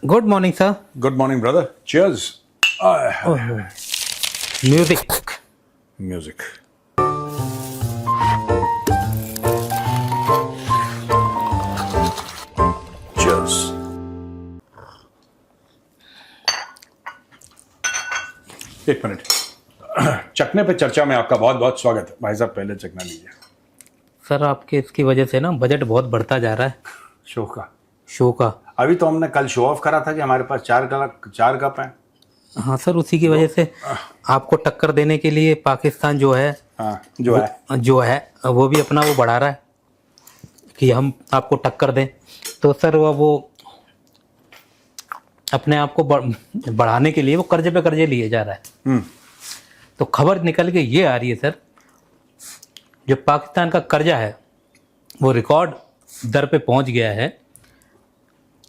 Good morning, sir. Good morning, brother. Cheers. Music. Music. Cheers. एक minute. चखने पे चर्चा में आपका बहुत बहुत स्वागत है। भाई साहब पहले चखना लीजिए। सर आपके इसकी वजह से ना बजट बहुत बढ़ता जा रहा है शो का। शो का। अभी तो हमने कल शो ऑफ करा था कि हमारे पास चार कप हैं। हाँ सर, उसी की वजह से आपको टक्कर देने के लिए पाकिस्तान जो है हाँ वो भी अपना वो बढ़ा रहा है कि हम आपको टक्कर दें। तो सर वो अपने आप को बढ़ाने के लिए वो कर्जे पे कर्जे लिए जा रहा है। तो खबर निकल के ये आ रही है सर, जो पाकिस्तान का कर्जा है वो रिकॉर्ड दर पे पहुंच गया है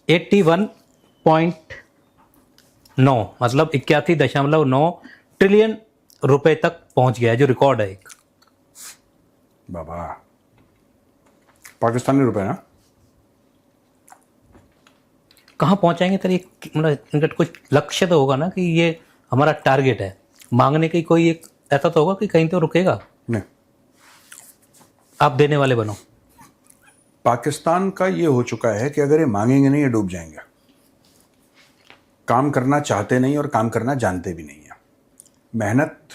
81.9, मतलब 81.9 ट्रिलियन रुपए तक पहुंच गया है, जो रिकॉर्ड है एक। बाबा, पाकिस्तानी रुपए ना कहाँ पहुंचाएंगे सर? ये मतलब इनका कुछ लक्ष्य तो होगा ना कि ये हमारा टारगेट है, मांगने की कोई एक ऐसा तो होगा कि कहीं तो रुकेगा। नहीं, आप देने वाले बनो। पाकिस्तान का ये हो चुका है कि अगर ये मांगेंगे नहीं, ये डूब जाएंगे। काम करना चाहते नहीं और काम करना जानते भी नहीं है। मेहनत,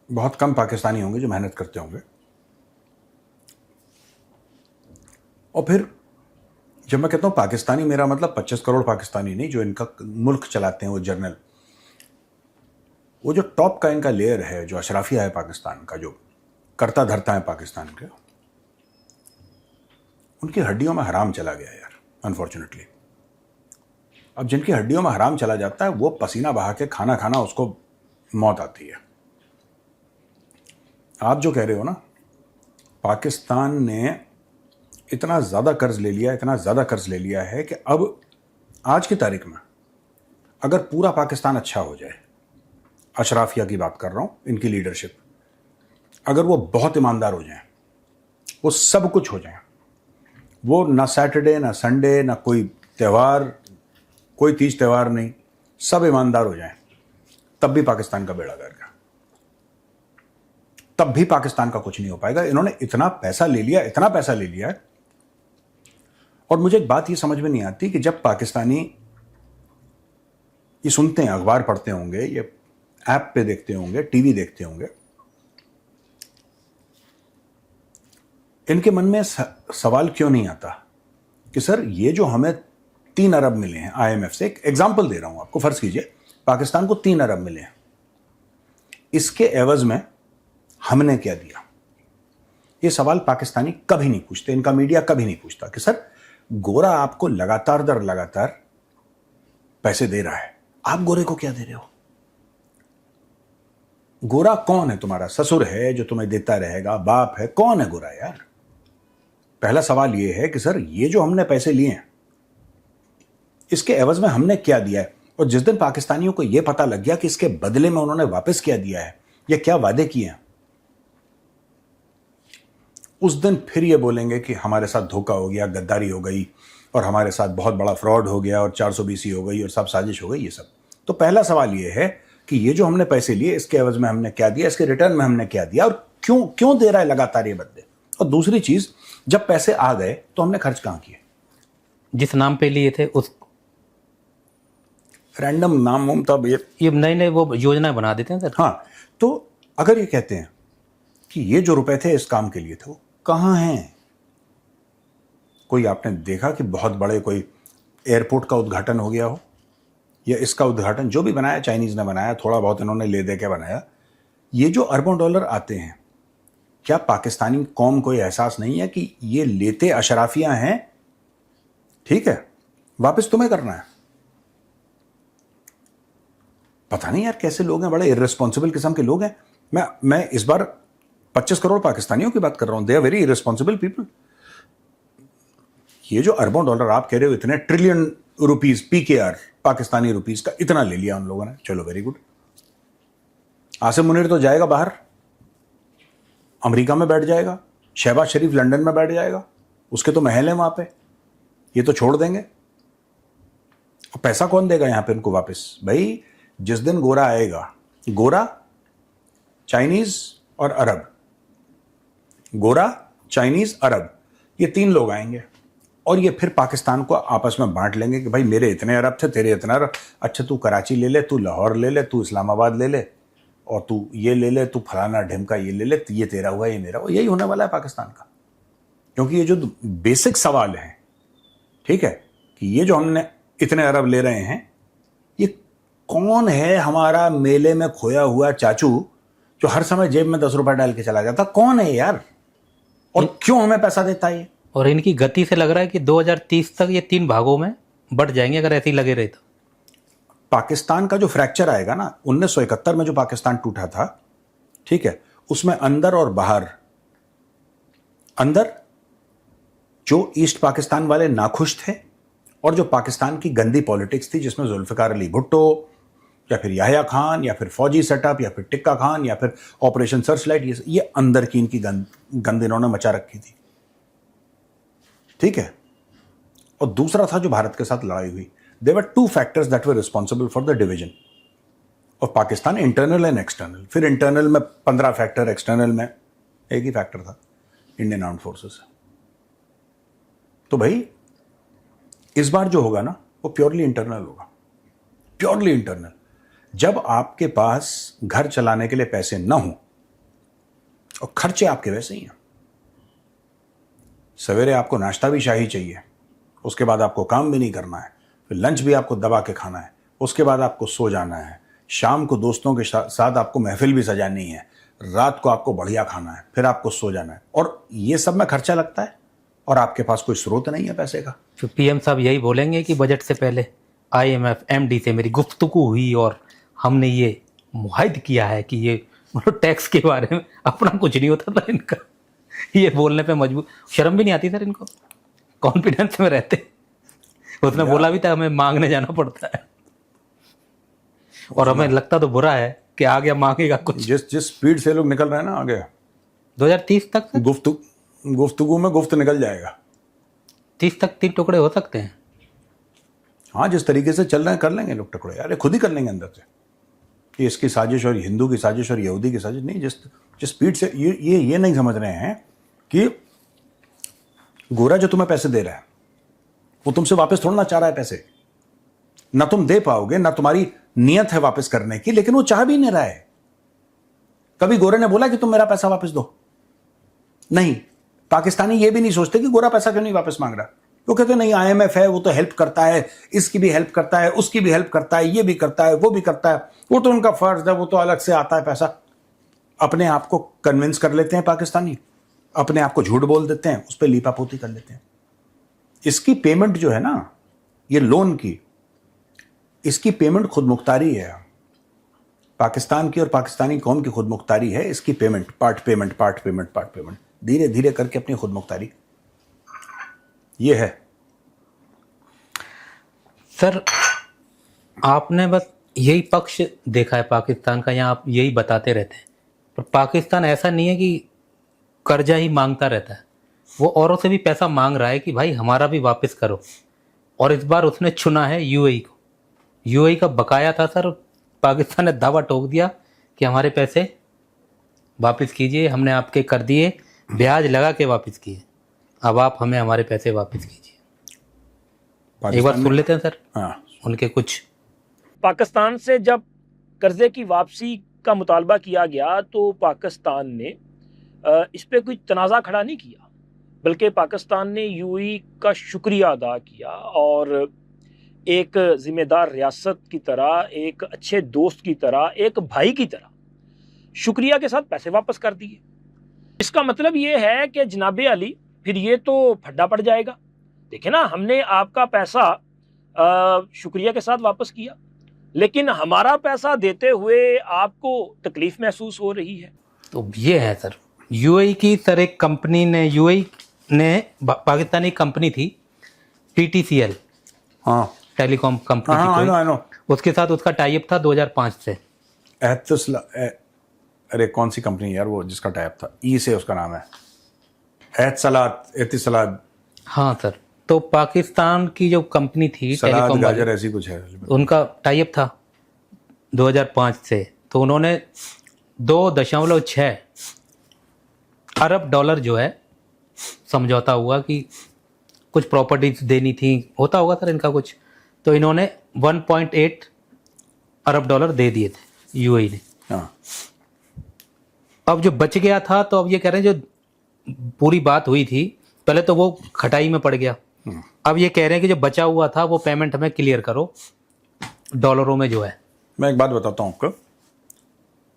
बहुत कम पाकिस्तानी होंगे जो मेहनत करते होंगे। और फिर जब मैं कहता हूं पाकिस्तानी, मेरा मतलब 25 करोड़ पाकिस्तानी नहीं जो इनका मुल्क चलाते हैं, वो जर्नल, वो जो टॉप का इनका लेयर है, जो अशराफिया है पाकिस्तान का, जो करता धरता है पाकिस्तान के, उनकी हड्डियों में हराम चला गया यार, अनफॉर्चुनेटली। अब जिनकी हड्डियों में हराम चला जाता है, वो पसीना बहा के खाना खाना उसको मौत आती है। आप जो कह रहे हो ना, पाकिस्तान ने इतना ज़्यादा कर्ज ले लिया है कि अब आज की तारीख में अगर पूरा पाकिस्तान अच्छा हो जाए, अशराफिया की बात कर रहा हूं, इनकी लीडरशिप, अगर वो बहुत ईमानदार हो जाए, वो सब कुछ हो जाए, वो ना सैटरडे ना संडे ना कोई त्यौहार, कोई तीज त्यौहार नहीं, सब ईमानदार हो जाए, तब भी पाकिस्तान का बेड़ा गर्क है। तब भी पाकिस्तान का कुछ नहीं हो पाएगा। इन्होंने इतना पैसा ले लिया है। और मुझे एक बात ये समझ में नहीं आती कि जब पाकिस्तानी ये सुनते हैं, अखबार पढ़ते होंगे, ये ऐप पे देखते होंगे, टीवी देखते होंगे, इनके मन में सवाल क्यों नहीं आता कि सर ये जो हमें 3 अरब मिले हैं IMF से, एक एग्जांपल दे रहा हूं आपको, फर्ज कीजिए पाकिस्तान को 3 अरब मिले हैं, इसके एवज में हमने क्या दिया? ये सवाल पाकिस्तानी कभी नहीं पूछते, इनका मीडिया कभी नहीं पूछता कि सर गोरा आपको लगातार दर लगातार पैसे दे रहा है, आप गोरे को क्या दे रहे हो? गोरा कौन है? तुम्हारा ससुर है जो तुम्हें देता रहेगा, बाप है? कौन है गोरा यार? पहला सवाल यह है कि सर ये जो हमने पैसे लिए हैं, इसके एवज में हमने क्या दिया है? और जिस दिन पाकिस्तानियों को यह पता लग गया कि इसके बदले में उन्होंने वापस क्या दिया है या क्या वादे किए हैं, उस दिन फिर ये बोलेंगे कि हमारे साथ धोखा हो गया, गद्दारी हो गई, और हमारे साथ बहुत बड़ा फ्रॉड हो गया, और 420 हो गई, और सब साजिश हो गई, ये सब। तो पहला सवाल ये है कि ये जो हमने पैसे लिए, इसके एवज में हमने क्या दिया, इसके रिटर्न में हमने क्या दिया, और क्यों दे रहा है लगातार ये बदले? और दूसरी चीज, जब पैसे आ गए तो हमने खर्च कहां किए? जिस नाम पे लिए थे उस रैंडम नाम, तब ये नई वो योजना बना देते हैं सर। हाँ, तो अगर ये कहते हैं कि ये जो रुपए थे इस काम के लिए थे, वो कहां हैं? कोई आपने देखा कि बहुत बड़े कोई एयरपोर्ट का उद्घाटन हो गया हो, या इसका उद्घाटन जो भी बनाया चाइनीज ने बनाया, थोड़ा बहुत इन्होंने ले दे के बनाया? ये जो अरबों डॉलर आते हैं, क्या पाकिस्तानी कौम को एहसास नहीं है कि ये लेते अशराफियां हैं? ठीक है, वापस तुम्हें करना है। पता नहीं यार कैसे लोग हैं, बड़े इर्रेस्पॉन्सिबल किस्म के लोग हैं। मैं इस बार 25 करोड़ पाकिस्तानियों की बात कर रहा हूं। They are very irresponsible people. ये जो अरबों डॉलर आप कह रहे हो, इतने trillion rupees, PKR Pakistani rupees का इतना ले लिया उन लोगों ने, चलो वेरी गुड। आसिम मुनीर तो जाएगा बाहर, अमेरिका में बैठ जाएगा, शहबाज शरीफ लंदन में बैठ जाएगा, उसके तो महल हैं वहां पे, ये तो छोड़ देंगे। और पैसा कौन देगा यहाँ पे इनको वापस? भाई जिस दिन गोरा आएगा, गोरा, चाइनीज और अरब, गोरा, चाइनीज, अरब, ये 3 लोग आएंगे और ये फिर पाकिस्तान को आपस में बांट लेंगे कि भाई मेरे इतने अरब थे, तेरे इतना अरब, अच्छा तू कराची ले ले, तू लाहौर ले ले, तू इस्लामाबाद ले ले, और तू ये ले ले, तू फलाना ढिमका ये ले ले, ये तेरा हुआ, ये मेरा हुआ। यही होने वाला है पाकिस्तान का। क्योंकि ये जो बेसिक सवाल है, ठीक है, कि ये जो हमने इतने अरब ले रहे हैं, ये कौन है हमारा मेले में खोया हुआ चाचू जो हर समय जेब में 10 रुपए डाल के चला जाता? कौन है यार, और क्यों हमें पैसा देता है ये? और इनकी गति से लग रहा है कि 2030 तक ये 3 भागों में बढ़ जाएंगे अगर ऐसे ही लगे रहे तो। पाकिस्तान का जो फ्रैक्चर आएगा ना, 1971 में जो पाकिस्तान टूटा था, ठीक है, उसमें अंदर और बाहर, अंदर जो ईस्ट पाकिस्तान वाले नाखुश थे और जो पाकिस्तान की गंदी पॉलिटिक्स थी जिसमें जुल्फिकार अली भुट्टो या फिर याह्या खान या फिर फौजी सेटअप या फिर टिक्का खान या फिर ऑपरेशन सर्चलाइट, ये अंदर की इनकी गंद इन्होंने मचा रखी थी, ठीक है। और दूसरा था जो भारत के साथ लड़ाई हुई। There were 2 factors that were responsible for the division of Pakistan, internal and external. फिर इंटरनल में 15 फैक्टर, एक्सटर्नल में एक ही फैक्टर था, इंडियन आर्म्ड फोर्सेस। तो भाई इस बार जो होगा ना वो प्योरली इंटरनल होगा, प्योरली इंटरनल। जब आपके पास घर चलाने के लिए पैसे ना हो और खर्चे आपके वैसे ही हैं, सवेरे आपको नाश्ता भी शाही चाहिए, उसके बाद आपको काम भी नहीं करना है, फिर लंच भी आपको दबा के खाना है, उसके बाद आपको सो जाना है, शाम को दोस्तों के साथ आपको महफिल भी सजानी है, रात को आपको बढ़िया खाना है, फिर आपको सो जाना है, और ये सब में खर्चा लगता है और आपके पास कोई स्रोत नहीं है पैसे का। फिर पीएम साहब यही बोलेंगे कि बजट से पहले IMF MD से मेरी गुफ्तगू हुई और हमने ये मुआहिद किया है कि ये मतलब टैक्स के बारे में अपना कुछ नहीं होता था इनका, ये बोलने पे मजबूर, शर्म भी नहीं आती सर इनको, कॉन्फिडेंस में रहते। उसने बोला भी था हमें मांगने जाना पड़ता है और हमें लगता तो बुरा है कि आ गया मांगेगा कुछ। जिस स्पीड से लोग निकल रहे हैं ना आगे, 2030 तक गुफ्तगू में गुफ्त निकल जाएगा। 30 तक 3 टुकड़े हो सकते हैं। हाँ, जिस तरीके से चल रहे हैं कर लेंगे लोग टुकड़े, अरे खुद ही कर लेंगे अंदर से। ये इसकी साजिश और हिंदू की साजिश और यहूदी की साजिश नहीं, जिस स्पीड से ये नहीं समझ रहे हैं कि गोरा जो तुम्हें पैसे दे रहा है वो तुमसे वापस थोड़ा ना चाह रहा है पैसे, ना तुम दे पाओगे, ना तुम्हारी नियत है वापस करने की, लेकिन वो चाह भी नहीं रहा है। कभी गोरे ने बोला कि तुम मेरा पैसा वापस दो? नहीं। पाकिस्तानी ये भी नहीं सोचते कि गोरा पैसा क्यों नहीं वापस मांग रहा। वो कहते नहीं, IMF है, वो तो हेल्प करता है, इसकी भी हेल्प करता है, उसकी भी हेल्प करता है, ये भी करता है, वो भी करता है, वो तो उनका फर्ज है, वो तो अलग से आता है पैसा। अपने आप को कन्विंस कर लेते हैं पाकिस्तानी, अपने आप को झूठ बोल देते हैं, उस पर लीपापोती कर लेते हैं। इसकी पेमेंट जो है ना, ये लोन की, इसकी पेमेंट खुद मुख्तारी है पाकिस्तान की, और पाकिस्तानी कौम की खुद मुख्तारी है। इसकी पेमेंट, पार्ट पेमेंट, धीरे धीरे करके अपनी खुद मुख्तारी, ये है। सर आपने बस यही पक्ष देखा है पाकिस्तान का, या आप यही बताते रहते हैं, पर पाकिस्तान ऐसा नहीं है कि कर्जा ही मांगता रहता है, वो औरों से भी पैसा मांग रहा है कि भाई हमारा भी वापस करो। और इस बार उसने चुना है UAE को। UAE का बकाया था सर, पाकिस्तान ने दावा ठोक दिया कि हमारे पैसे वापस कीजिए, हमने आपके कर दिए, ब्याज लगा के वापस किए, अब आप हमें हमारे पैसे वापस कीजिए। एक बार सुन लेते हैं सर। हाँ, उनके कुछ। पाकिस्तान से जब कर्जे की वापसी का मुतालबा किया गया तो पाकिस्तान ने इस पे कोई तनाज़ा खड़ा नहीं किया, बल्कि पाकिस्तान ने UAE का शुक्रिया अदा किया और एक ज़िम्मेदार रियासत की तरह, एक अच्छे दोस्त की तरह, एक भाई की तरह शुक्रिया के साथ पैसे वापस कर दिए। इसका मतलब ये है कि जनाबे अली फिर ये तो फड्डा पड़ जाएगा। देखिए ना, हमने आपका पैसा शुक्रिया के साथ वापस किया, लेकिन हमारा पैसा देते हुए आपको तकलीफ महसूस हो रही है। तो ये है सर, UAE की सर एक कंपनी ने, UAE ने पाकिस्तानी कंपनी थी PTCL, हाँ, टेलीकॉम कंपनी हाँ, थी कोई, I know. उसके साथ उसका टाइप था 2005 से। अरे कौन सी कंपनी यार वो जिसका टाइप था, ई से उसका नाम है, एतिसलात। हाँ सर, तो तो पाकिस्तान की जो कंपनी थी सलाद टेलीकॉम वाली, गाजर ऐसी कुछ है। उनका टाई अप था 2005 से, तो उन्होंने 2.6 अरब डॉलर जो है समझौता हुआ कि कुछ प्रॉपर्टीज देनी थी, होता होगा सर इनका कुछ, तो इन्होंने 1.8 अरब डॉलर दे दिए थे यूएई ने। हाँ, अब जो बच गया था, तो अब ये कह रहे हैं जो पूरी बात हुई थी पहले तो वो खटाई में पड़ गया, अब ये कह रहे हैं कि जो बचा हुआ था वो पेमेंट हमें क्लियर करो डॉलरों में जो है। मैं एक बात बताता हूं आपको,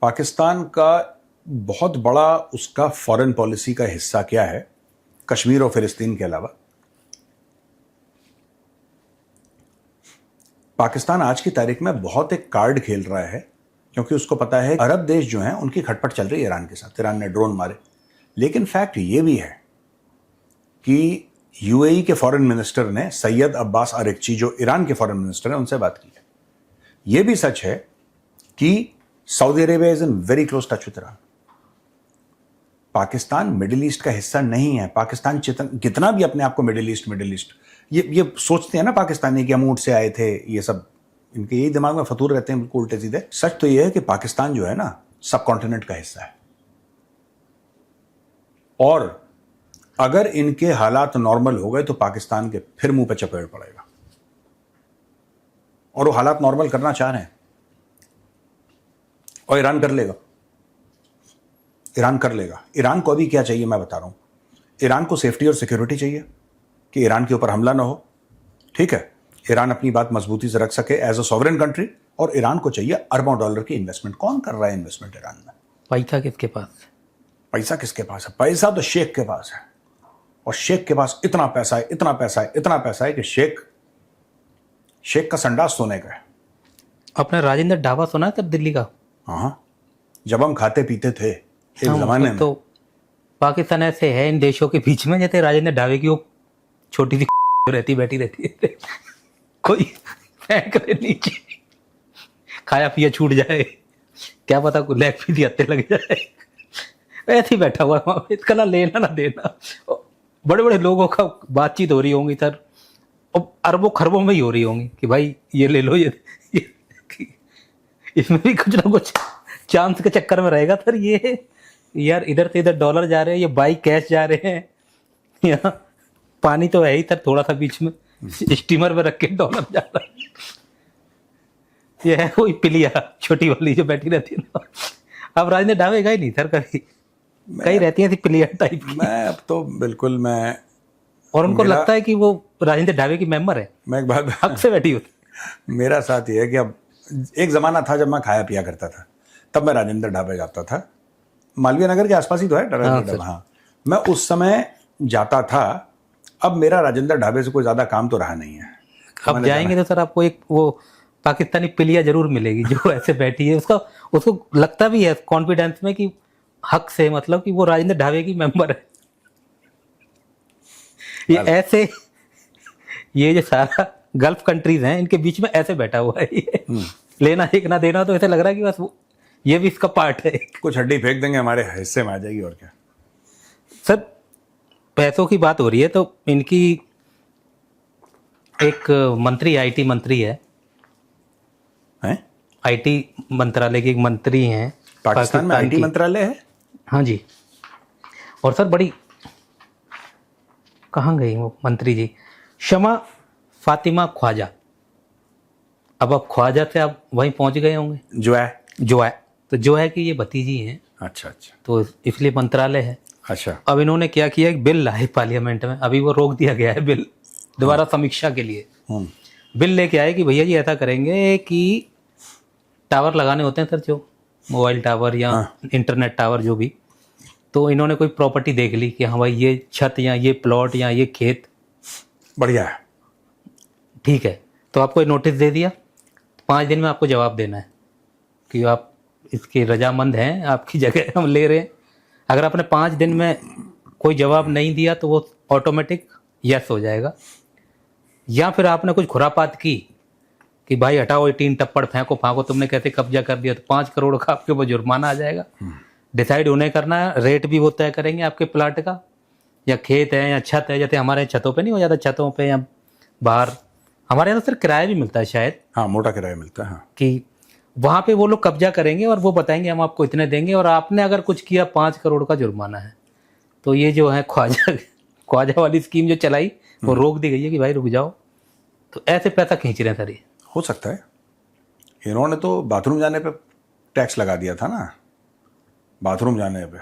पाकिस्तान का बहुत बड़ा उसका फॉरेन पॉलिसी का हिस्सा क्या है कश्मीर और फिलिस्तीन के अलावा? पाकिस्तान आज की तारीख में बहुत एक कार्ड खेल रहा है, क्योंकि उसको पता है अरब देश जो हैं उनकी खटपट चल रही है ईरान के साथ, ईरान ने ड्रोन मारे। लेकिन फैक्ट ये भी है कि यूएई के फॉरेन मिनिस्टर ने सैयद अब्बास अरेक्ची, जो ईरान के फॉरेन मिनिस्टर हैं, उनसे बात की है। यह भी सच है कि Saudi Arabia is in very close touch with Iran. Pakistan middle east का हिस्सा नहीं है। पाकिस्तान कितना भी अपने आप को मिडिल ईस्ट ये सोचते हैं ना पाकिस्तानी कि हम ऊंट से आए थे, ये सब इनके यही दिमाग में फतूर रहते हैं, बिल्कुल उल्टे सीधे। सच तो ये है कि पाकिस्तान जो है ना सब कॉन्टिनेंट का हिस्सा है, और अगर इनके हालात नॉर्मल हो गए तो पाकिस्तान के फिर मुंह पे चपेट पड़ेगा, और वो हालात नॉर्मल करना चाह रहे हैं, और ईरान कर लेगा। ईरान कर लेगा। ईरान को अभी क्या चाहिए मैं बता रहा हूं। ईरान को सेफ्टी और सिक्योरिटी चाहिए कि ईरान के ऊपर हमला ना हो, ठीक है, ईरान अपनी बात मजबूती से रख सके एज अ सॉवरेन कंट्री, और ईरान को चाहिए अरबों डॉलर की इन्वेस्टमेंट। कौन कर रहा है इन्वेस्टमेंट ईरान में? पैसा किसके पास? पैसा किसके पास है? पैसा तो शेख के पास है, और शेख के पास इतना पैसा है, इतना पैसा है, इतना पैसा है कि शेख का संडास सोने का है। अपने राजेंद्र ढाबा सुना है सर दिल्ली का? हाँ, जब हम खाते पीते थे एक हाँ, जमाने में। तो पाकिस्तान ऐसे है इन देशों के बीच में, जैसे राजेंद्र ढाबे की वो छोटी सी रहती बैठी रहती है, कोई फेंक रहे नीचे, खाया पिया छूट जाए, क्या पता कोई लेग पीट हत्ते लग जाए, ऐसे ही बैठा हुआ है वहाँ पे, इसका ना लेना ना देना। बड़े बड़े लोगों का बातचीत हो रही होंगी सर, और अरबों खरबों में ही हो रही होंगी कि भाई ये ले लो, ये इसमें भी कुछ ना कुछ चांस के चक्कर में रहेगा सर। ये यार इधर से इधर डॉलर जा रहे हैं, ये बाई कैश जा रहे हैं, यहाँ पानी तो है ही सर थोड़ा सा बीच में, स्टीमर में रख के डॉलर जा रहा है। ये है कोई पिलिया छोटी वाली जो बैठी रहती है ना, अब राजेंद्र ढाबे गए नहीं सर कभी, कहीं रहती है पिलिया टाइप की। मैं अब तो बिल्कुल मैं, और उनको लगता है कि वो राजेंद्र ढाबे की मेंबर है, मैं एक बात हक से बैठी होती। मेरा साथ ये है कि अब एक ज़माना था जब मैं खाया पिया करता था, तब मैं राजेंद्र ढाबे जाता था, मालवीय नगर के आसपास ही तो है राजेंद्र ढाबा। हाँ, मैं उस समय जाता था। अब मेरा राजेंद्र ढाबे से कोई ज़्यादा काम तो रहा नहीं है। अब जाएंगे तो सर आपको एक वो पाकिस्तानी पिलिया जरूर मिलेगी जो ऐसे बैठी है, उसको लगता भी है कॉन्फिडेंस में कि हक से, मतलब कि वो राजेंद्र ढाबे की मेंबर है। ये ऐसे, ये जो सारा गल्फ कंट्रीज हैं इनके बीच में ऐसे बैठा हुआ है ये, लेना एक ना देना, तो ऐसे लग रहा है कि बस ये भी इसका पार्ट है। कुछ हड्डी फेंक देंगे हमारे हिस्से में आ जाएगी, और क्या। सर पैसों की बात हो रही है तो इनकी एक मंत्री, आईटी मंत्री है, आईटी मंत्रालय के एक मंत्री हैं पाकिस्तान में। आईटी मंत्रालय है? हाँ जी। और सर बड़ी, कहाँ गई वो मंत्री जी, शमा फातिमा ख्वाजा। अब आप ख्वाजा से आप वहीं पहुंच गए होंगे। जो है तो जो है कि ये भतीजी हैं। अच्छा, तो इसलिए मंत्रालय है। अच्छा। अब इन्होंने क्या किया, एक बिल लाए पार्लियामेंट में, अभी वो रोक दिया गया है बिल, दोबारा समीक्षा के लिए बिल लेके आए कि भैया जी ऐसा करेंगे कि टावर लगाने होते हैं सर, जो मोबाइल टावर या इंटरनेट टावर जो भी, तो इन्होंने कोई प्रॉपर्टी देख ली कि हाँ भाई ये छत या ये प्लॉट या ये खेत बढ़िया है, ठीक है, तो आपको नोटिस दे दिया, 5 दिन में आपको जवाब देना है कि आप इसके रजामंद हैं, आपकी जगह हम ले रहे हैं। अगर आपने 5 दिन में कोई जवाब नहीं दिया तो वो ऑटोमेटिक यस हो जाएगा। या फिर आपने कुछ खुरापात की कि भाई हटाओ, 18 टप्पड़ फेंको, तुमने कैसे कब्जा कर दिया, तो 5 करोड़ का आपके ऊपर जुर्माना आ जाएगा। डिसाइड उन्हें करना है, रेट भी वो तय करेंगे आपके प्लाट का या खेत है या छत है, जैसे हमारे छतों पे नहीं हो जाता, छतों पे या बाहर, हमारे यहाँ तो सिर्फ किराया भी मिलता है शायद, हाँ, मोटा किराया मिलता है, हाँ। कि वहाँ पे वो लोग कब्जा करेंगे और वो बताएंगे हम आपको इतने देंगे, और आपने अगर कुछ किया 5 करोड़ का जुर्माना है। तो ये जो है ख्वाजा वाली स्कीम जो चलाई वो रोक दी गई है कि भाई रुक जाओ। तो ऐसे पैसा खींच रहे हैं सर ये। हो सकता है। इन्होंने तो बाथरूम जाने पे टैक्स लगा दिया था ना, बाथरूम जाने पे।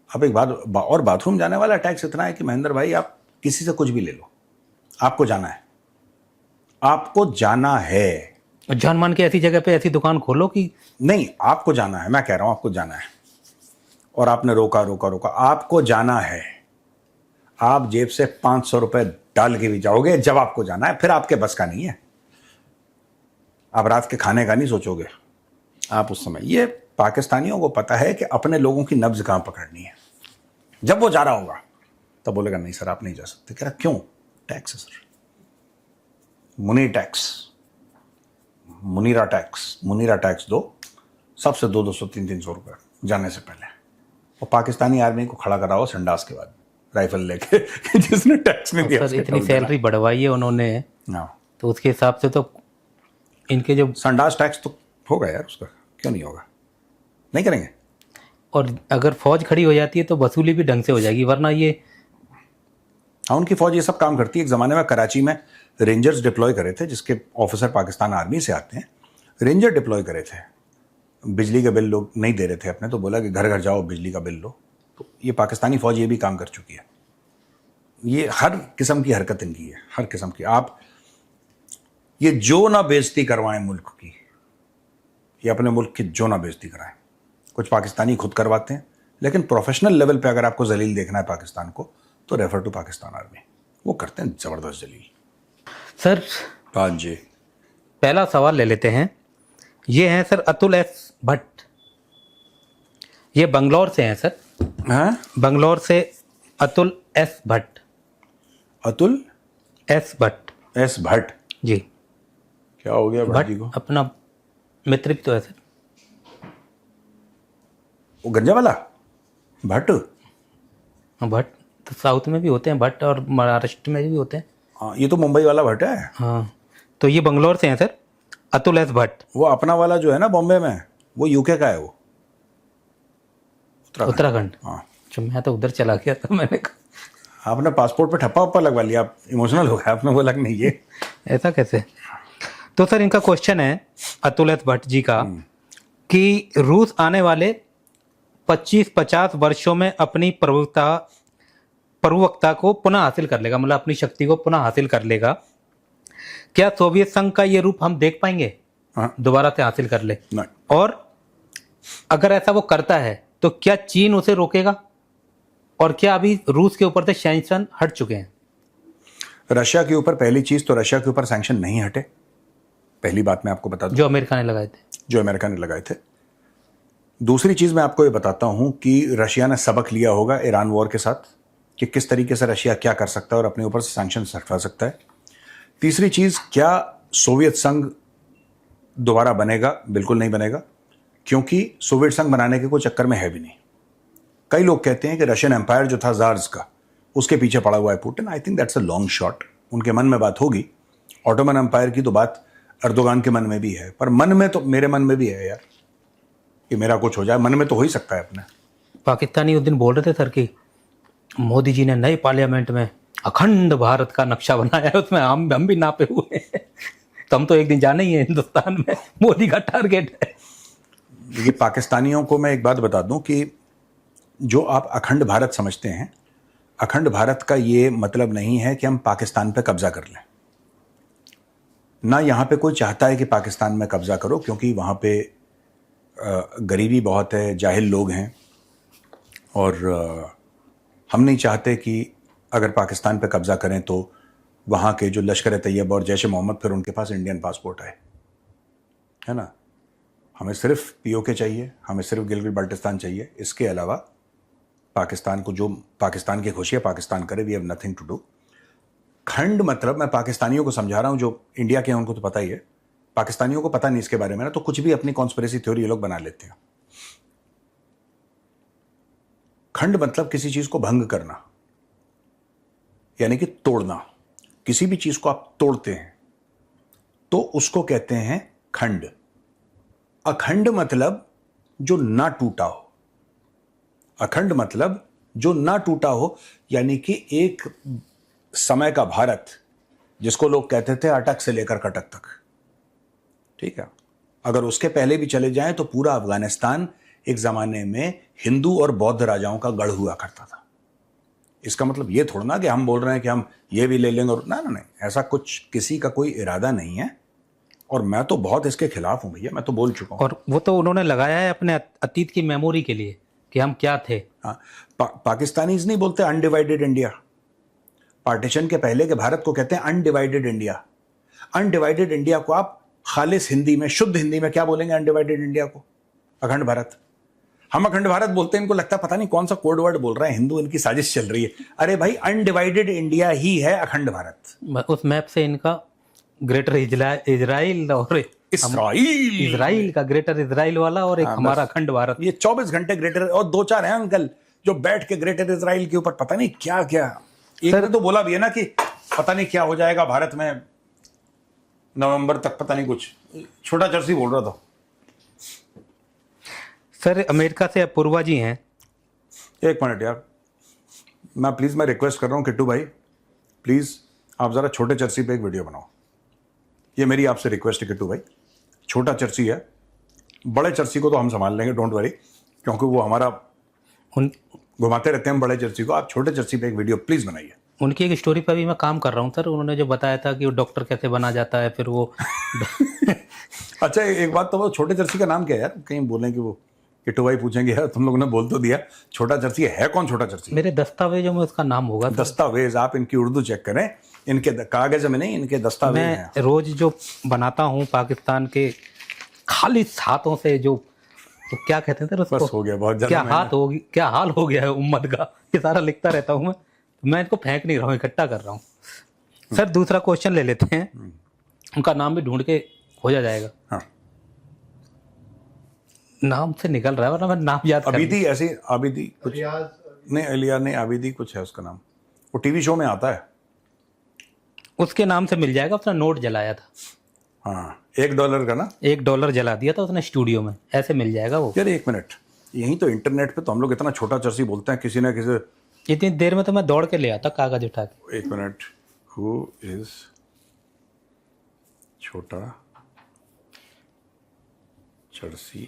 अब एक बात और, बाथरूम जाने वाला टैक्स इतना है कि महेंद्र भाई, आप किसी से कुछ भी ले लो, आपको जाना है, आपको जाना है। और जान मान के ऐसी जगह पे ऐसी दुकान खोलो कि नहीं, आपको जाना है, मैं कह रहा हूं आपको जाना है। और आपने रोका रोका रोका, आपको जाना है। आप जेब से 500 रुपए डाल के भी जाओगे जब आपको जाना है, फिर आपके बस का नहीं है। आप रात के खाने का नहीं सोचोगे आप उस समय। ये पाकिस्तानियों को पता है कि अपने लोगों की नब्ज कहां पकड़नी है। जब वो जा रहा होगा तब बोलेगा नहीं सर आप नहीं जा सकते। कह रहा क्यों? टैक्स है सर, मुनी टैक्स, मुनीरा टैक्स, मुनीरा टैक्स दो, सबसे 200, 300 रुपए जाने से पहले। और पाकिस्तानी आर्मी को खड़ा कराओ संडास के बाद राइफल लेके जिसने टैक्स नहीं दिया। सर इतनी सैलरी बढ़वाई है उन्होंने, तो उसके हिसाब से तो इनके जो संडास टैक्स तो होगा यार उसका, क्यों नहीं होगा, नहीं करेंगे। और अगर फौज खड़ी हो जाती है तो वसूली भी ढंग से हो जाएगी, वरना ये हाँ, उनकी फौज ये सब काम करती है। एक ज़माने में कराची में रेंजर्स डिप्लॉय करे थे, जिसके ऑफिसर पाकिस्तान आर्मी से आते हैं। रेंजर डिप्लॉय करे थे, बिजली का बिल लोग नहीं दे रहे थे अपने, तो बोला कि घर घर जाओ बिजली का बिल लो। तो ये पाकिस्तानी फौज ये भी काम कर चुकी है। ये हर किस्म की हरकत इनकी है, हर किस्म की। आप ये जो ना बेइज्जती करवाएं मुल्क की, ये अपने मुल्क की जो ना बेइज्जती कराएं। कुछ पाकिस्तानी खुद करवाते हैं, लेकिन प्रोफेशनल लेवल पे अगर आपको जलील देखना है पाकिस्तान को, तो रेफर टू पाकिस्तान आर्मी, वो करते हैं ज़बरदस्त जलील। सर हाँ जी, पहला सवाल ले लेते हैं। ये हैं सर अतुल एस भट्ट, ये बंगलौर से हैं सर। हाँ, बंगलौर से Atul S Bhatt. Atul S Bhatt S Bhatt, ji. क्या हो गया भट्ट जी को? भट्ट अपना मित्र भी तो है सर। वो गंजा वाला भट्ट? हाँ, भट्ट तो साउथ में भी होते हैं भट्ट, और महाराष्ट्र में भी होते हैं। हाँ, ये तो मुंबई वाला भट्ट है। हाँ, तो ये बंगलौर से हैं सर, अतुल एस भट्ट। वो अपना वाला जो है ना बॉम्बे में, वो यूके का है, वो उत्तराखंड। हाँ, अच्छा, मैं तो उधर चला गया था, मैंने कहा आपने पासपोर्ट पे ठप्पा वप्पा लगवा लिया, आप इमोशनल हो गए, आपने बोला कि नहीं ये ऐसा कैसे। तो सर इनका क्वेश्चन है अतुल एस भट्ट जी का कि रूस आने वाले 25-50 वर्षों में अपनी प्रभुवक्ता को पुनः हासिल कर लेगा, मतलब अपनी शक्ति को पुनः हासिल कर लेगा। क्या सोवियत संघ का ये रूप हम देख पाएंगे हाँ। दोबारा से हासिल कर ले? नहीं। और अगर ऐसा वो करता है तो क्या चीन उसे रोकेगा? और क्या अभी रूस के ऊपर से सैंक्शन हट चुके हैं? रशिया के ऊपर पहली चीज तो रशिया के ऊपर सैंक्शन नहीं हटे, पहली बात मैं आपको बता दूं, जो अमेरिका ने लगाए थे, जो अमेरिका ने लगाए थे। दूसरी चीज मैं आपको ये बताता हूं कि रशिया ने सबक लिया होगा ईरान वॉर के साथ कि किस तरीके से रशिया क्या कर सकता है और अपने ऊपर से सैंक्शन हटवा सकता है। तीसरी चीज, क्या सोवियत संघ दोबारा बनेगा? बिल्कुल नहीं बनेगा, क्योंकि सोवियत संघ बनाने के कोई चक्कर में है भी नहीं। कई लोग कहते हैं कि रशियन एम्पायर जो था जार्स का, उसके पीछे पड़ा हुआ है Putin. I think that's a long shot. उनके मन में बात होगी, ऑटोमन एम्पायर की तो बात अर्दोगान के मन में भी है, पर मन में तो मेरे मन में भी है यार कि मेरा कुछ हो जाए, मन में तो हो ही सकता है अपने। पाकिस्तानी उस दिन बोल रहे थे सर कि मोदी जी ने नए पार्लियामेंट में अखंड भारत का नक्शा बनाया है, उसमें हम भी नापे हुए हैं। तो हम तो एक दिन जाने ही है हिंदुस्तान में, मोदी का टारगेट है। ये पाकिस्तानियों को मैं एक बात बता दूं कि जो आप अखंड भारत समझते हैं, अखंड भारत का ये मतलब नहीं है कि हम पाकिस्तान पे कब्जा कर लें। ना यहाँ पे कोई चाहता है कि पाकिस्तान में कब्जा करो, क्योंकि वहाँ पे गरीबी बहुत है, जाहिल लोग हैं, और हम नहीं चाहते कि अगर पाकिस्तान पे कब्जा करें तो वहाँ के जो लश्कर तैयब और जैश मोहम्मद फिर उनके पास इंडियन पासपोर्ट आए, है ना। हमें सिर्फ पीओके चाहिए, हमें सिर्फ गिलगित बाल्टिस्तान चाहिए। इसके अलावा पाकिस्तान को, जो पाकिस्तान की खुशी है पाकिस्तान करे, we have nothing to do. खंड मतलब, मैं पाकिस्तानियों को समझा रहा हूं, जो इंडिया के हैं उनको तो पता ही है, पाकिस्तानियों को पता नहीं इसके बारे में ना, तो कुछ भी अपनी कॉन्स्पिरेसी थ्योरी ये लोग बना लेते हैं। खंड मतलब किसी चीज को भंग करना, यानी कि तोड़ना। किसी भी चीज को आप तोड़ते हैं तो उसको कहते हैं खंड। अखंड मतलब जो ना टूटा हो। अखंड मतलब जो ना टूटा हो, यानी कि एक समय का भारत जिसको लोग कहते थे अटक से लेकर कटक तक, ठीक है, अगर उसके पहले भी चले जाएं तो पूरा अफगानिस्तान एक जमाने में हिंदू और बौद्ध राजाओं का गढ़ हुआ करता था। इसका मतलब ये थोड़ा ना कि हम बोल रहे हैं कि हम ये भी ले लेंगे और ना, ऐसा कुछ किसी का कोई इरादा नहीं है। और मैं तो बहुत इसके खिलाफ हूं भैया, मैं तो बोल चुका हूं। और वो तो उन्होंने लगाया है अपने अतीत की मेमोरी के लिए कि हम क्या थे। हाँ, पाकिस्तानीज नहीं बोलते अनडिवाइडेड इंडिया। पार्टीशन के पहले के भारत को कहते हैं अनडिवाइडेड इंडिया। अनडिवाइडेड इंडिया को आप खालिस हिंदी में, शुद्ध हिंदी में क्या बोलेंगे? अनडिवाइडेड इंडिया को अखंड भारत। हम अखंड भारत बोलते हैं, इनको लगता है पता नहीं कौन सा कोड वर्ड बोल रहे हैं, हिंदू इनकी साजिश चल रही है। अरे भाई, अनडिवाइडेड इंडिया ही है अखंड भारत। उस मैप से इनका ग्रेटर इजराइल और इजराइल का ग्रेटर इजराइल वाला और एक हमारा अखंड भारत, ये 24 घंटे ग्रेटर, और 2-4 हैं अंकल जो बैठ के ग्रेटर इजराइल के ऊपर पता नहीं क्या क्या। एक ने तो बोला भी है ना कि पता नहीं क्या हो जाएगा भारत में नवंबर तक, पता नहीं कुछ। छोटा चर्सी बोल रहा था। सर अमेरिका से अपूर्वा जी हैं। एक मिनट यार, मैं रिक्वेस्ट कर रहा हूं किट्टू भाई, प्लीज आप जरा छोटे चर्सी पे एक वीडियो बनाओ। ये मेरी आपसे रिक्वेस्ट है किट्टू भाई। छोटा चर्सी है, बड़े चर्सी को तो हम संभाल लेंगे, डोंट वरी, क्योंकि वो हमारा घुमाते रहते हैं बड़े चर्सी को। आप छोटे चर्सी पे एक वीडियो प्लीज बनाइए। उनकी एक स्टोरी पर भी मैं काम कर रहा हूँ सर। उन्होंने जो बताया था कि वो डॉक्टर कैसे बना जाता है, फिर वो अच्छा एक बात तो, वो छोटे चर्सी का नाम क्या है यार? कहीं बोलें कि वो किट्टू भाई पूछेंगे यार तुम लोगों ने बोल तो दिया छोटा चर्सी है। कौन छोटा चर्सी? मेरे दस्तावेजों में उसका नाम होगा। दस्तावेज, आप इनकी उर्दू चेक करें, इनके कागज में नहीं, इनके दस्तावेज हैं। मैं रोज जो बनाता हूँ पाकिस्तान के खालिस हाथों से, जो तो क्या कहते हैं सर उसको, बस हो गया बहुत ज्यादा। क्या हाल हो गया है उम्मत का, ये सारा लिखता रहता हूँ मैं इनको फेंक नहीं रहा हूँ, इकट्ठा कर रहा हूँ। सर दूसरा क्वेश्चन ले लेते हैं, उनका नाम भी ढूंढ के हो जाएगा। हाँ। नाम से निकल रहा है वरना मैं नाम याद कर आबिदी, ऐसे आबिदी कुछ नहीं, अलिया नहीं, आबिदी कुछ है उसका नाम, वो टीवी शो में आता है। उसके नाम से मिल जाएगा। उसने नोट जलाया था, हाँ, $1 का ना, $1 जला दिया था उसने स्टूडियो में, ऐसे मिल जाएगा वो। यार एक मिनट, यहीं तो इंटरनेट पे तो हम लोग इतना छोटा चर्सी बोलते हैं, किसी ना किसी। इतनी देर में तो मैं दौड़ के ले आता कागज उठा के। एक मिनट, हु इज छोटा चर्सी?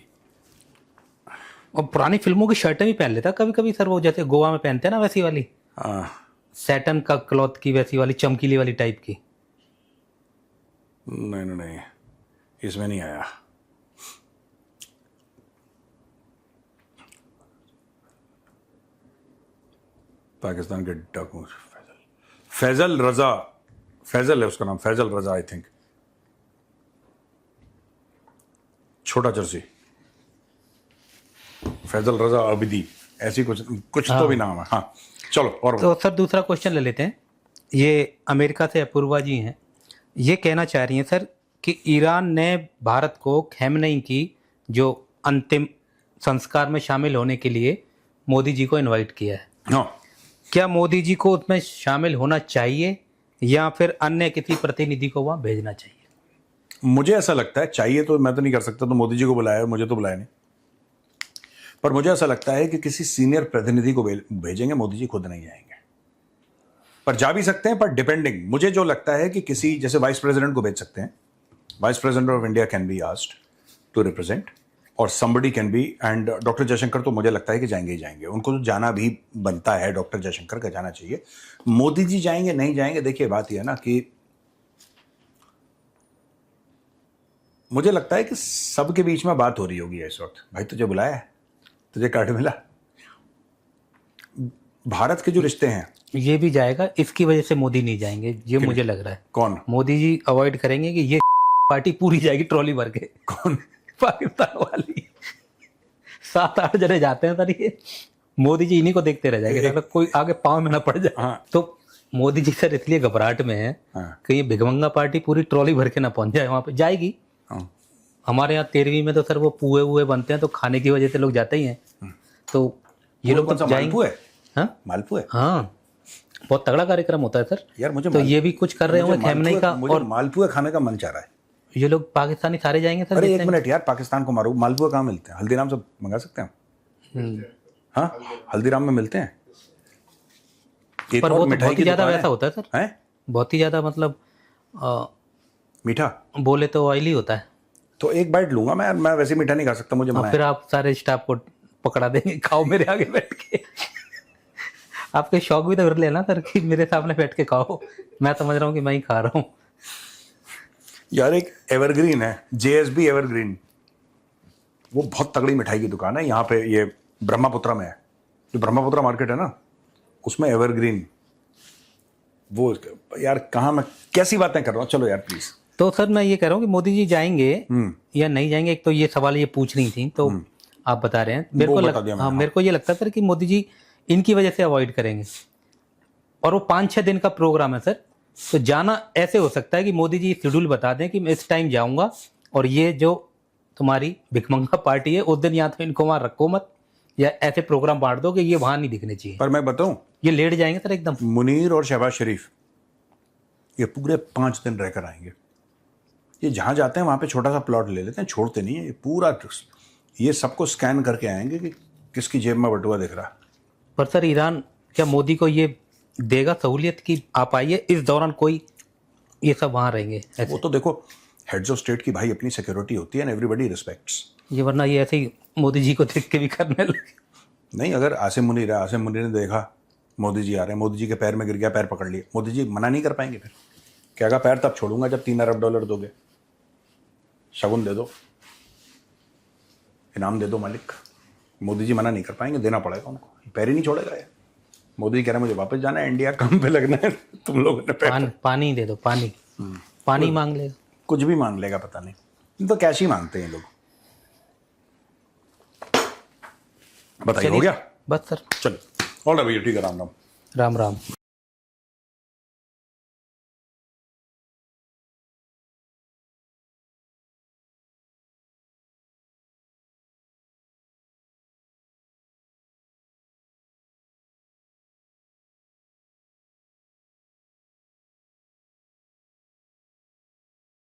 और पुरानी फिल्मों की शर्टें भी पहन लेता कभी कभी सर, वो जैसे गोवा में पहनते हैं ना वैसी वाली, सैटन का क्लॉथ की वैसी वाली चमकीली वाली टाइप की। नहीं, इसमें नहीं आया। पाकिस्तान के डाकू फैजल रजा, फैजल है उसका नाम, फैजल रजा आई थिंक। छोटा चर्सी, फैजल रजा आबिदी, ऐसी कुछ तो भी नाम है। हाँ चलो। और तो सर दूसरा क्वेश्चन ले लेते हैं। ये अमेरिका से अपूर्वा जी हैं, ये कहना चाह रही हैं सर कि ईरान ने भारत को खैमनई की जो अंतिम संस्कार में शामिल होने के लिए मोदी जी को इनवाइट किया है। हाँ, क्या मोदी जी को उसमें शामिल होना चाहिए या फिर अन्य किसी प्रतिनिधि को वहां भेजना चाहिए? मुझे ऐसा लगता है चाहिए, तो मैं तो नहीं कर सकता, तो मोदी जी को बुलाया, मुझे तो बुलाया नहीं। पर मुझे ऐसा लगता है कि किसी सीनियर प्रतिनिधि को भेजेंगे, मोदी जी खुद नहीं जाएंगे। पर जा भी सकते हैं, पर डिपेंडिंग, मुझे जो लगता है कि किसी जैसे वाइस प्रेसिडेंट को भेज सकते हैं। Vice president of India can be asked to represent, और somebody can be, and doctor Jaishankar तो मुझे लगता है कि जाएंगे ही जाएंगे, उनको तो जाना भी बनता है, डॉक्टर जयशंकर का जाना चाहिए। मोदी जी जाएंगे नहीं जाएंगे, देखिए बात यह है ना कि मुझे लगता है कि सबके बीच में बात हो रही होगी इस वक्त, भाई तुझे बुलाया है, तुझे कार्ड मिला। भारत के जो रिश्ते हैं, ये भी जाएगा, इसकी वजह से मोदी नहीं जाएंगे ये मुझे लग रहा है। कौन? मोदी जी अवॉइड करेंगे कि ये पार्टी पूरी जाएगी ट्रॉली भर के। कौन? पाकिस्तान वाली 7-8 जने जाते हैं सर, ये मोदी जी इन्हीं को देखते रह जाएंगे, अगर कोई आगे पाँव में ना पड़ जाए। हाँ। तो मोदी जी सर इसलिए घबराहट में है कि ये भिगमंगा पार्टी पूरी ट्रॉली भर के ना पहुंच जाए वहां पे। जाएगी। हमारे यहाँ 13वीं में तो सर वो पुए हुए बनते हैं, तो खाने की वजह से लोग जाते ही हैं। तो ये लोग तो जाएंगे। मालपुए? हाँ, मालपुए। हाँ, बहुत तगड़ा कार्यक्रम होता है सर। यार मुझे तो ये भी कुछ कर रहे होंगे खैमनई का। मुझे और मालपुआ खाने का मन चाह रहा है। ये लोग पाकिस्तानी सारे जाएंगे सर। अरे एक मिनट यार, पाकिस्तान को मारो, मालपुआ कहाँ मिलते हैं? हल्दीराम से मंगा सकते हैं? हाँ, हल्दीराम में मिलते हैं। एक पर और वो तो मिठाई बहुत की ही ज्यादा दुकान वैसा होता है सर। है, बहुत ही ज्यादा मतलब मीठा। बोले तो ऑयली होता है। तो एक बाइट लूंगा मैं वैसे मीठा नहीं खा सकता, मुझे मना फिर है। आप सारे स्टाफ को पकड़ा देंगे, खाओ मेरे आगे बैठ के। आपके शौक भी तो कर लेना सर कि मेरे सामने बैठ के खाओ। मैं समझ रहा हूँ कि मैं ही खा रहा हूँ। यार एक एवरग्रीन है, JSB एवरग्रीन, वो बहुत तगड़ी मिठाई की दुकान है यहाँ पे, ये ब्रह्मपुत्रा में है। जो ब्रह्मपुत्रा मार्केट है ना, उसमें एवरग्रीन। वो यार कहाँ मैं कैसी बातें कर रहा हूँ, चलो यार प्लीज। तो सर मैं ये कह रहा हूँ कि मोदी जी जाएंगे या नहीं जाएंगे, एक तो ये सवाल ये पूछ रही थी, तो आप बता रहे हैं। मेरे वो को बता दिया मैंने, मेरे को ये लगता है सर कि मोदी जी इनकी वजह से अवॉइड करेंगे। और वो 5-6 दिन का प्रोग्राम है सर, तो जाना ऐसे हो सकता है कि मोदी जी शेड्यूल बता दें कि मैं इस टाइम जाऊंगा, और ये जो तुम्हारी भिखमंगा पार्टी है उस दिन या तो इनको वहां रखो मत, या ऐसे प्रोग्राम बांट दो कि ये वहां नहीं दिखने चाहिए। पर मैं बताऊं, ये लेट जाएंगे सर एकदम। मुनीर और शहबाज शरीफ ये पूरे 5 दिन रहकर आएंगे। ये जहां जाते हैं वहां पे छोटा सा प्लॉट ले लेते हैं, छोड़ते नहीं है। ये पूरा ये सबको स्कैन करके आएंगे कि किसकी जेब में बटुआ दिख रहा। पर सर ईरान क्या मोदी को ये देगा सहूलियत कि आप आइए, इस दौरान कोई ये सब वहां रहेंगे ऐसे? वो तो देखो, हेड्स ऑफ स्टेट की भाई अपनी सिक्योरिटी होती है, एंड एवरीबॉडी रिस्पेक्ट्स। ये वरना ये ऐसे ही मोदी जी को देख के भी करने लगे। नहीं, अगर आसिम मुनीर है, आसिम मुनीर ने देखा मोदी जी आ रहे हैं, मोदी जी के पैर में गिर गया, पैर पकड़ लिए, मोदी जी मना नहीं कर पाएंगे। फिर क्या पैर तब छोड़ूंगा जब $3 अरब दोगे, शगुन दे दो, इनाम दे दो मालिक। मोदी जी मना नहीं कर पाएंगे, देना पड़ेगा उनको, पैर ही नहीं छोड़ेगा यार। मोदी जी कह रहे हैं मुझे वापस जाना है, इंडिया काम पे लगना है, तुम लोगों ने पैर पानी दे दो, पानी मांग लेगा, कुछ भी मांग लेगा, पता नहीं, तो कैश ही मांगते हैं लोग। बताइए, हो गया? बस सर। चलो, ऑल राइट भैया, ठीक है, राम राम। राम राम।